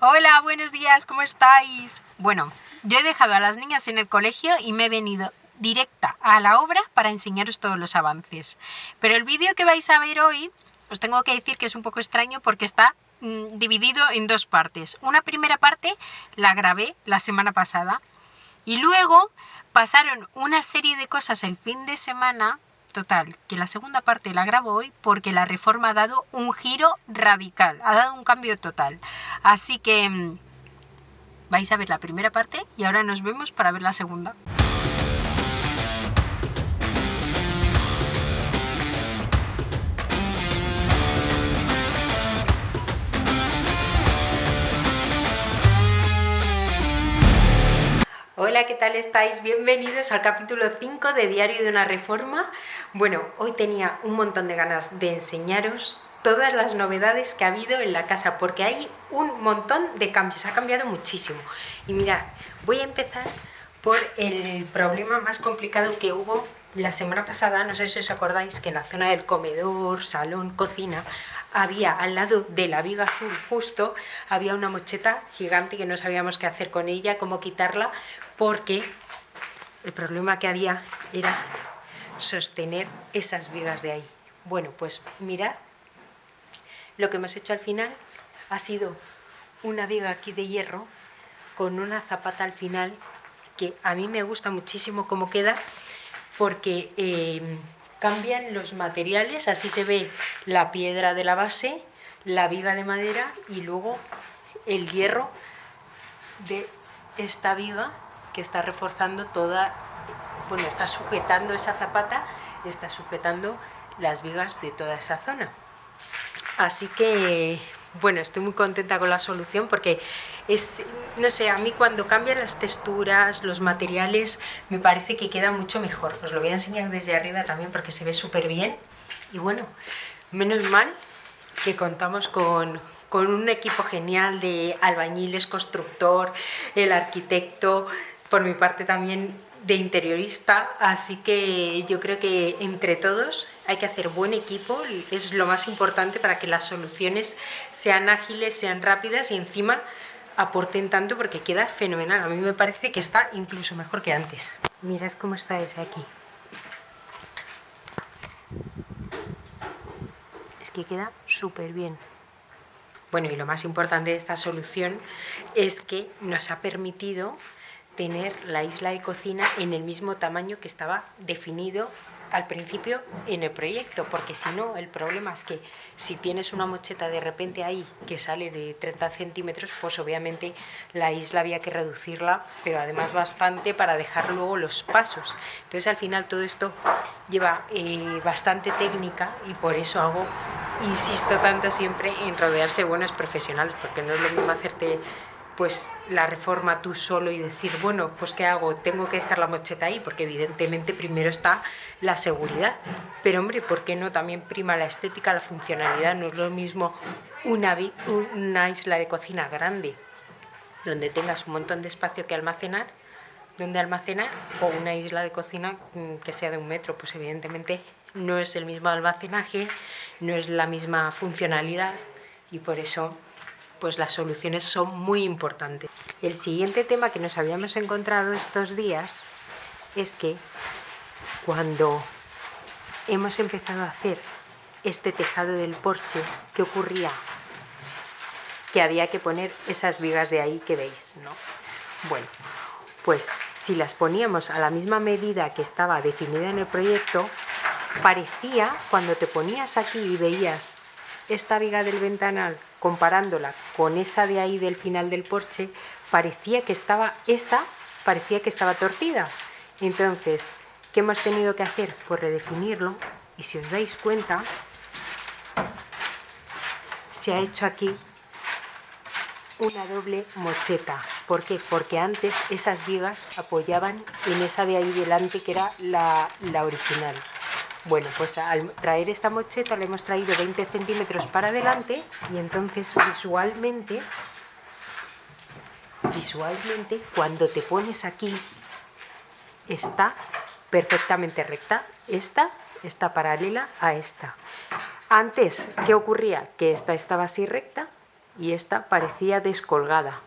Hola, buenos días, ¿cómo estáis? Bueno, yo he dejado a las niñas en el colegio y me he venido directa a la obra para enseñaros todos los avances. Pero el vídeo que vais a ver hoy, os tengo que decir que es un poco extraño porque está dividido en dos partes. Una primera parte la grabé la semana pasada y luego pasaron una serie de cosas el fin de semana. Total, que la segunda parte la grabo hoy porque la reforma ha dado un giro radical, ha dado un cambio total. Así que vais a ver la primera parte y ahora nos vemos para ver la segunda. Hola, ¿qué tal estáis? Bienvenidos al capítulo 5 de Diario de una Reforma. Bueno, hoy tenía un montón de ganas de enseñaros todas las novedades que ha habido en la casa, porque hay un montón de cambios, ha cambiado muchísimo. Y mirad, voy a empezar por el problema más complicado que hubo la semana pasada. No sé si os acordáis que en la zona del comedor, salón, cocina, había al lado de la viga azul justo, había una mocheta gigante que no sabíamos qué hacer con ella, cómo quitarla, porque el problema que había era sostener esas vigas de ahí. Bueno, pues mirad, lo que hemos hecho al final ha sido una viga aquí de hierro con una zapata al final, que a mí me gusta muchísimo cómo queda, porque cambian los materiales, así se ve la piedra de la base, la viga de madera y luego el hierro de esta viga que está reforzando toda, bueno, está sujetando esa zapata, está sujetando las vigas de toda esa zona. Así que, bueno, estoy muy contenta con la solución porque es, no sé, a mí cuando cambian las texturas, los materiales, me parece que queda mucho mejor. Os lo voy a enseñar desde arriba también porque se ve súper bien. Y bueno, menos mal que contamos con un equipo genial de albañiles, constructor, el arquitecto, por mi parte también de interiorista, así que yo creo que entre todos hay que hacer buen equipo, es lo más importante para que las soluciones sean ágiles, sean rápidas y encima aporten tanto, porque queda fenomenal. A mí me parece que está incluso mejor que antes. Mirad cómo está ese aquí. Es que queda súper bien. Bueno, y lo más importante de esta solución es que nos ha permitido tener la isla de cocina en el mismo tamaño que estaba definido al principio en el proyecto, porque si no, el problema es que si tienes una mocheta de repente ahí que sale de 30 centímetros, pues obviamente la isla había que reducirla, pero además bastante para dejar luego los pasos. Entonces al final todo esto lleva bastante técnica y por eso insisto tanto siempre en rodearse de buenos profesionales, porque no es lo mismo hacerte pues la reforma tú solo y decir, bueno, pues ¿qué hago? Tengo que dejar la mocheta ahí, porque evidentemente primero está la seguridad. Pero hombre, ¿por qué no también prima la estética, la funcionalidad? No es lo mismo una isla de cocina grande, donde tengas un montón de espacio que almacenar, donde almacenar, o una isla de cocina que sea de 1 metro, pues evidentemente no es el mismo almacenaje, no es la misma funcionalidad y por eso pues las soluciones son muy importantes. El siguiente tema que nos habíamos encontrado estos días es que cuando hemos empezado a hacer este tejado del porche, ¿qué ocurría? Que había que poner esas vigas de ahí que veis, ¿no? Bueno, pues si las poníamos a la misma medida que estaba definida en el proyecto, parecía, cuando te ponías aquí y veías esta viga del ventanal comparándola con esa de ahí del final del porche, parecía que estaba torcida. Entonces, ¿qué hemos tenido que hacer? Pues redefinirlo, y si os dais cuenta, se ha hecho aquí una doble mocheta. ¿Por qué? Porque antes esas vigas apoyaban en esa de ahí delante, que era la original. Bueno, pues al traer esta mocheta le hemos traído 20 centímetros para adelante y entonces visualmente cuando te pones aquí está perfectamente recta. Esta está paralela a esta. Antes, ¿qué ocurría? Que esta estaba así recta y esta parecía descolgada.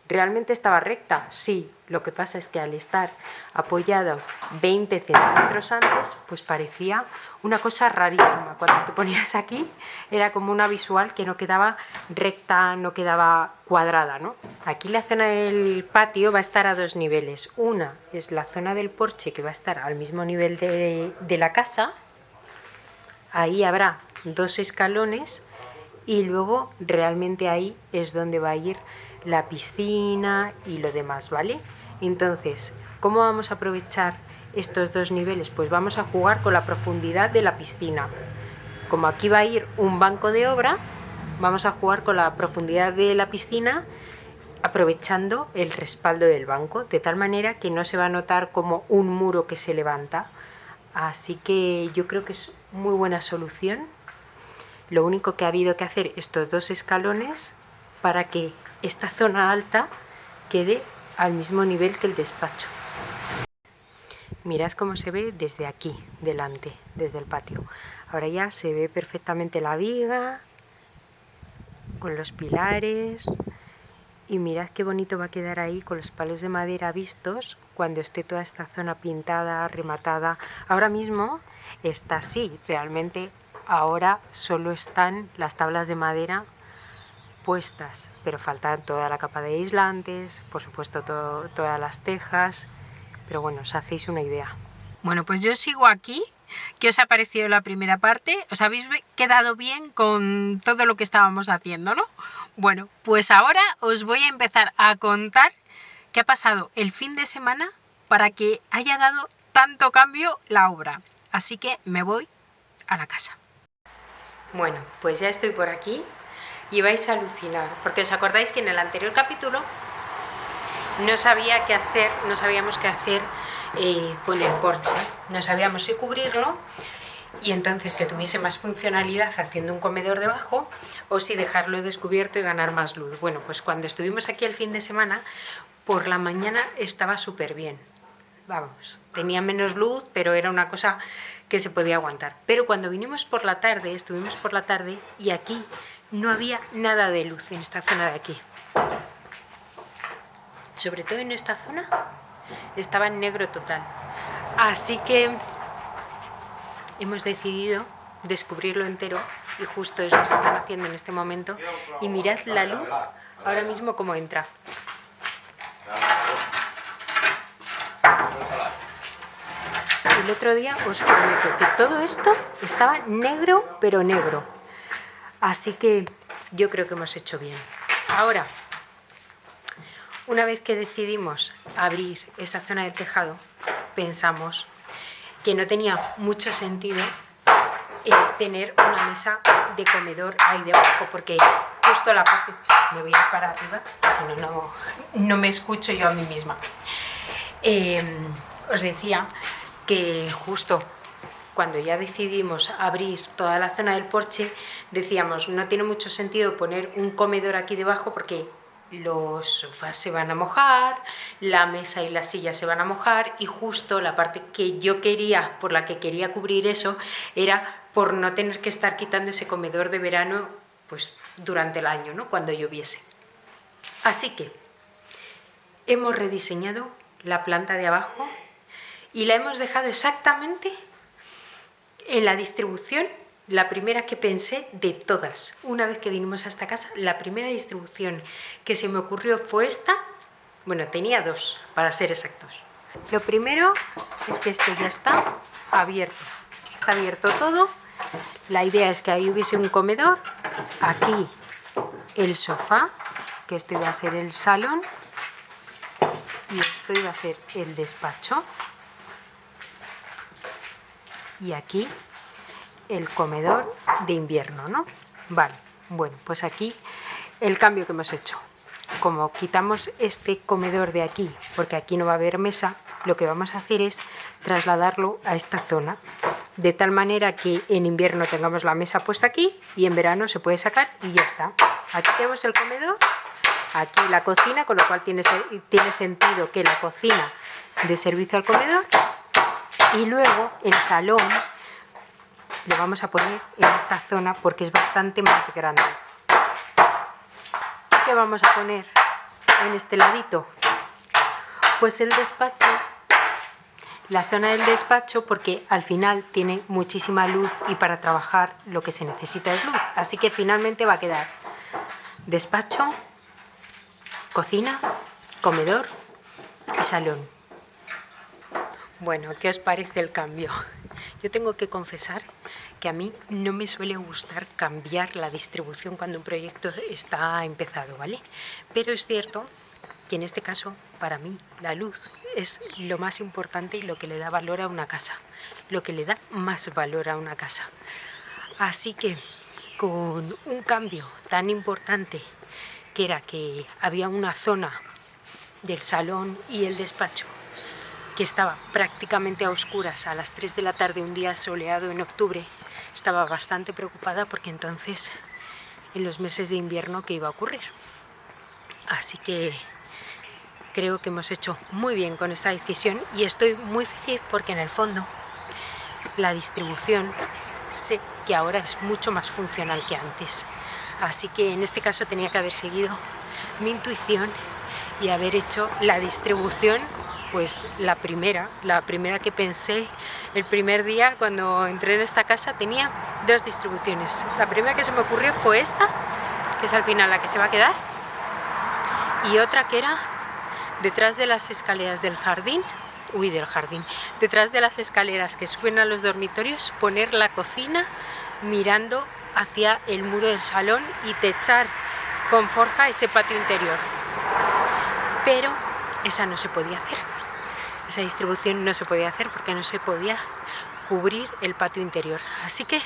¿Realmente estaba recta? Sí, lo que pasa es que al estar apoyado 20 centímetros antes, pues parecía una cosa rarísima. Cuando te ponías aquí era como una visual que no quedaba recta, no quedaba cuadrada, ¿no? Aquí la zona del patio va a estar a dos niveles. Una es la zona del porche, que va a estar al mismo nivel de la casa. Ahí habrá dos escalones y luego realmente ahí es donde va a ir la piscina y lo demás, ¿vale? Entonces, ¿cómo vamos a aprovechar estos dos niveles? Pues vamos a jugar con la profundidad de la piscina. Como aquí va a ir un banco de obra, vamos a jugar con la profundidad de la piscina aprovechando el respaldo del banco, de tal manera que no se va a notar como un muro que se levanta. Así que yo creo que es muy buena solución. Lo único que ha habido que hacer estos dos escalones para que esta zona alta quede al mismo nivel que el despacho. Mirad cómo se ve desde aquí, delante, desde el patio. Ahora ya se ve perfectamente la viga, con los pilares, y mirad qué bonito va a quedar ahí con los palos de madera vistos cuando esté toda esta zona pintada, rematada. Ahora mismo está así, realmente ahora solo están las tablas de madera puestas, pero faltan toda la capa de aislantes, por supuesto todas las tejas, pero bueno, os hacéis una idea. Bueno, pues yo sigo aquí. ¿Qué os ha parecido la primera parte? ¿Os habéis quedado bien con todo lo que estábamos haciendo, no? Bueno, pues ahora os voy a empezar a contar qué ha pasado el fin de semana para que haya dado tanto cambio la obra. Así que me voy a la casa. Bueno, pues ya estoy por aquí y vais a alucinar, porque os acordáis que en el anterior capítulo no sabíamos qué hacer con el porche, no sabíamos si cubrirlo y entonces que tuviese más funcionalidad haciendo un comedor debajo o si dejarlo descubierto y ganar más luz. Bueno, pues cuando estuvimos aquí el fin de semana, por la mañana estaba súper bien. Vamos, tenía menos luz, pero era una cosa que se podía aguantar. Pero cuando vinimos por la tarde, estuvimos por la tarde y aquí no había nada de luz en esta zona de aquí. Sobre todo en esta zona estaba en negro total. Así que hemos decidido descubrirlo entero y justo es lo que están haciendo en este momento. Y mirad la luz ahora mismo cómo entra. El otro día os prometo que todo esto estaba negro, pero negro. Así que yo creo que hemos hecho bien. Ahora, una vez que decidimos abrir esa zona del tejado, pensamos que no tenía mucho sentido tener una mesa de comedor ahí debajo, porque justo la parte... Me voy a ir para arriba, si no me escucho yo a mí misma. Os decía que justo cuando ya decidimos abrir toda la zona del porche, decíamos, no tiene mucho sentido poner un comedor aquí debajo porque los sofás se van a mojar, la mesa y las sillas se van a mojar, y justo la parte que yo quería, por la que quería cubrir eso, era por no tener que estar quitando ese comedor de verano pues durante el año, ¿no? Cuando lloviese. Así que hemos rediseñado la planta de abajo y la hemos dejado exactamente en la distribución, la primera que pensé de todas. Una vez que vinimos a esta casa, la primera distribución que se me ocurrió fue esta. Bueno, tenía dos, para ser exactos. Lo primero es que esto ya está abierto. Está abierto todo. La idea es que ahí hubiese un comedor. Aquí el sofá, que esto iba a ser el salón. Y esto iba a ser el despacho. Y aquí el comedor de invierno, ¿no? Vale, bueno, pues aquí el cambio que hemos hecho. Como quitamos este comedor de aquí, porque aquí no va a haber mesa, lo que vamos a hacer es trasladarlo a esta zona, de tal manera que en invierno tengamos la mesa puesta aquí y en verano se puede sacar y ya está. Aquí tenemos el comedor, aquí la cocina, con lo cual tiene sentido que la cocina dé servicio al comedor, y luego el salón lo vamos a poner en esta zona porque es bastante más grande. ¿qué vamos a poner en este ladito? Pues el despacho, la zona del despacho, porque al final tiene muchísima luz y para trabajar lo que se necesita es luz. Así que finalmente va a quedar despacho, cocina, comedor y salón. Bueno, ¿qué os parece el cambio? Yo tengo que confesar que a mí no me suele gustar cambiar la distribución cuando un proyecto está empezado, ¿vale? Pero es cierto que en este caso, para mí, la luz es lo más importante y lo que le da valor a una casa, lo que le da más valor a una casa. Así que, con un cambio tan importante, que era que había una zona del salón y el despacho que estaba prácticamente a oscuras a las 3 de la tarde, un día soleado en octubre, estaba bastante preocupada porque entonces, en los meses de invierno, ¿qué iba a ocurrir? Así que creo que hemos hecho muy bien con esta decisión y estoy muy feliz porque en el fondo la distribución sé que ahora es mucho más funcional que antes. Así que en este caso tenía que haber seguido mi intuición y haber hecho la distribución, pues la primera que pensé el primer día cuando entré en esta casa. Tenía 2 distribuciones. La primera que se me ocurrió fue esta, que es al final la que se va a quedar, y otra que era detrás de las escaleras del jardín, detrás de las escaleras que suben a los dormitorios, poner la cocina mirando hacia el muro del salón y techar con forja ese patio interior. Pero esa no se podía hacer. Esa distribución no se podía hacer porque no se podía cubrir el patio interior. Así que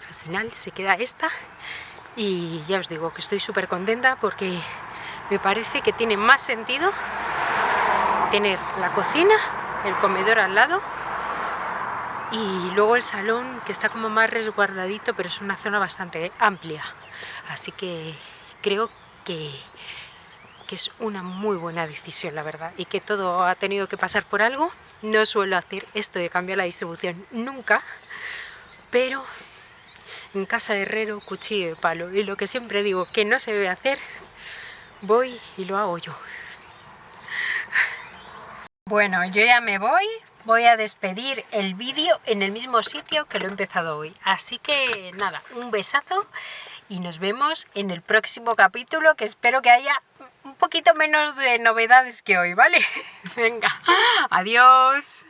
al final se queda esta y ya os digo que estoy súper contenta porque me parece que tiene más sentido tener la cocina, el comedor al lado y luego el salón, que está como más resguardadito, pero es una zona bastante amplia. Así que creo que es una muy buena decisión, la verdad, y que todo ha tenido que pasar por algo. No suelo hacer esto de cambiar la distribución nunca, pero en casa de herrero, cuchillo de palo, y lo que siempre digo que no se debe hacer, voy y lo hago yo. Bueno, yo ya me voy a despedir el vídeo en el mismo sitio que lo he empezado hoy. Así que nada, un besazo y nos vemos en el próximo capítulo, que espero que haya un poquito menos de novedades que hoy, ¿vale? Venga, adiós.